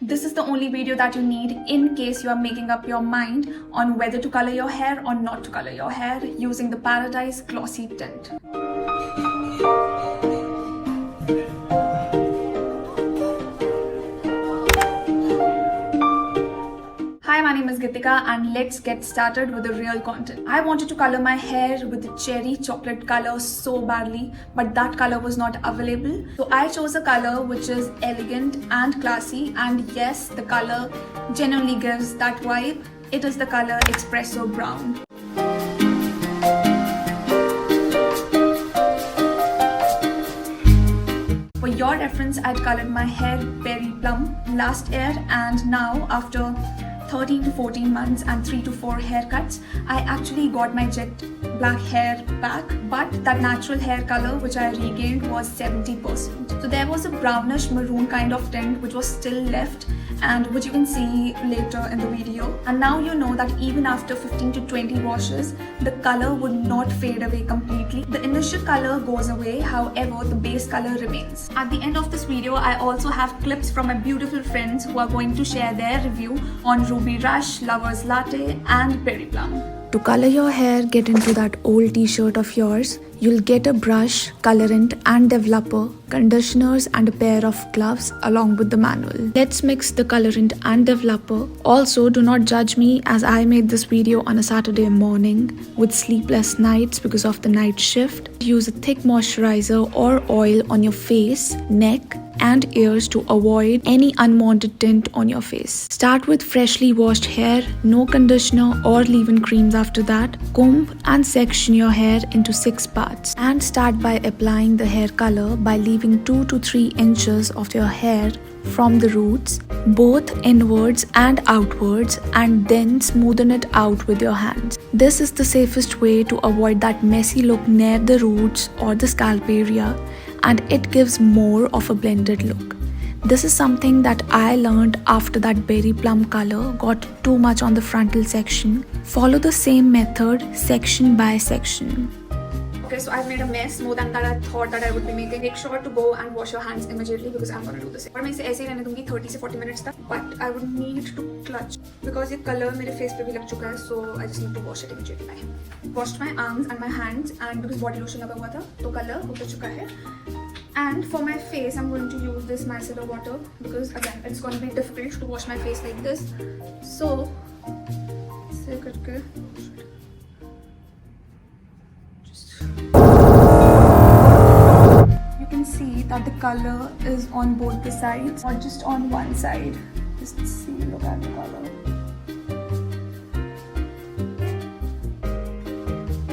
this is the only video that you need in case you are making up your mind on whether to color your hair or not to color your hair using the Paradise Glossy Tint. Hi, my name is Gitika and let's get started with the real content. I wanted to color my hair with the cherry chocolate color so badly, but that color was not available. So I chose a color which is elegant and classy, and yes, the color genuinely gives that vibe. It is the color Espresso Brown. For your reference, I'd colored my hair berry plum last year, and now after 13 to 14 months and 3 to 4 haircuts, I actually got my jet black hair back, but that natural hair color which I regained was 70%. So there was a brownish maroon kind of tint which was still left, and which you can see later in the video. And now you know that even after 15 to 20 washes, the color would not fade away completely. The initial color goes away, however, the base color remains. At the end of this video, I also have clips from my beautiful friends who are going to share their review on Ruby Rush, Lover's Latte and Berry Plum. To color your hair, get into that old t-shirt of yours. You'll get a brush, colorant and developer, conditioners and a pair of gloves along with the manual. Let's mix the colorant and developer. Also, do not judge me as I made this video on a Saturday morning with sleepless nights because of the night shift. Use a thick moisturizer or oil on your face, neck and ears to avoid any unwanted tint on your face. Start with freshly washed hair, no conditioner or leave-in creams after that. Comb and section your hair into 6 parts and start by applying the hair color by leaving 2 to 3 inches of your hair from the roots, both inwards and outwards, and then smoothen it out with your hands. This is the safest way to avoid that messy look near the roots or the scalp area, and it gives more of a blended look. This is something that I learned after that berry plum color got too much on the frontal section. Follow the same method section by section. Okay, so I've made a mess more than that I thought that I would be making. Make sure to go and wash your hands immediately because I'm going to do the same. और मैं इसे ऐसे ही रहने दूंगी 30 से 40 minutes तक. But I would need to clutch because ये color मेरे face पे भी लग चुका है, so I just need to wash it immediately. I washed my arms and my hands, and because body lotion लगा हुआ था तो color उतर चुका है. And for my face, I'm going to use this micellar water because again it's going to be difficult to wash my face like this. So ऐसे करके see that the color is on both the sides or just on one side. Just see, look at the color.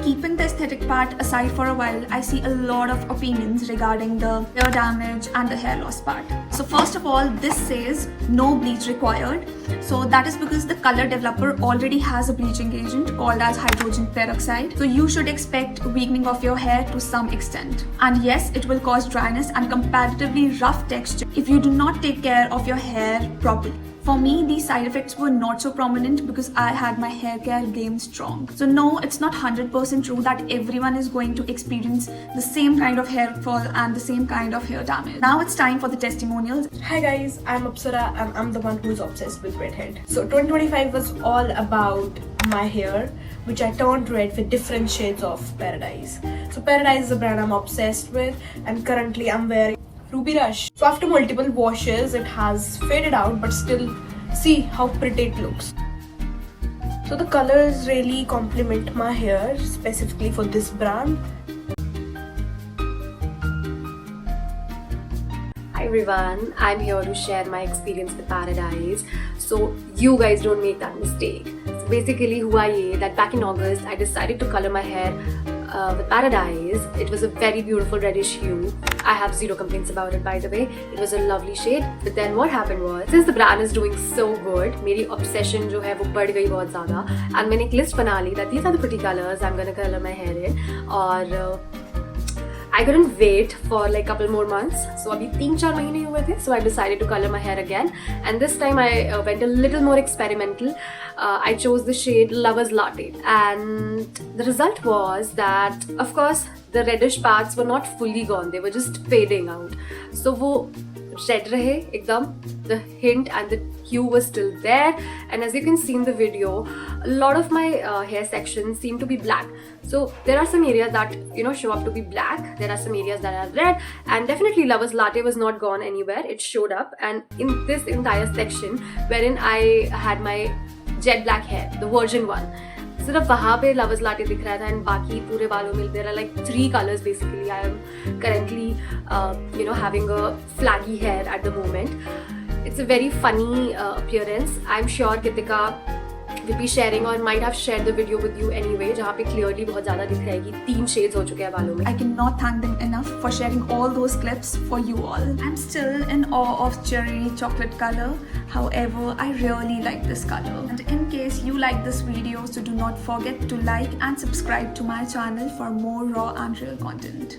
Keeping the aesthetic part aside for a while, I see a lot of opinions regarding the hair damage and the hair loss part. So first of all, this says no bleach required. So that is because the color developer already has a bleaching agent called as hydrogen peroxide. So you should expect weakening of your hair to some extent. And yes, it will cause dryness and comparatively rough texture if you do not take care of your hair properly. For me, these side effects were not so prominent because I had my hair care game strong. So no, it's not 100% true that everyone is going to experience the same kind of hair fall and the same kind of hair damage. Now it's time for the testimonials. Hi guys, I'm Apsara and I'm the one who's obsessed with redhead. So 2025 was all about my hair, which I turned red with different shades of Paradise. So Paradise is a brand I'm obsessed with, and currently I'm wearing Ruby Rush. So after multiple washes, it has faded out, but still see how pretty it looks. So the colors really complement my hair, specifically for this brand. Hi everyone, I'm here to share my experience with Paradise, so you guys don't make that mistake. So basically hua ye that back in August I decided to color my hair with Paradise. It was a very beautiful reddish hue. I have zero complaints about it, by the way. It was a lovely shade. But then what happened was, since the brand is doing so good, मेरी obsession जो है वो बढ़ गई बहुत ज़्यादा, and मैंने एक list बना ली that these are the pretty colors I'm gonna color my hair in. और I couldn't wait for like couple more months. So अभी 3-4 महीने हुए थे. So I decided to color my hair again. And this time I went a little more experimental. I chose the shade Lover's Latte. And the result was that, of course, the reddish parts were not fully gone. They were just fading out. So वो red rahe ekdam. The hint and the hue was still there, and as you can see in the video, a lot of my hair sections seem to be black. So there are some areas that show up to be black, there are some areas that are red, and definitely Lovers Latte was not gone anywhere. It showed up, and in this entire section wherein I had my jet black hair, the virgin one, सिर्फ वहाँ पे lovers latte दिख रहा था, and बाकी पूरे बालों में there are like 3 colors basically. I am currently having a flaggy hair at the moment. It's a very funny appearance. I'm sure Kitika will be sharing or might have shared the video with you anyway, जहाँ पे clearly बहुत ज़्यादा दिख रहा है कि 3 shades हो चुके हैं बालों में. I cannot thank them enough for sharing all those clips for you all. I'm still in awe of cherry chocolate color. However, I really like this color. And in case you like this video, so do not forget to like and subscribe to my channel for more raw and real content.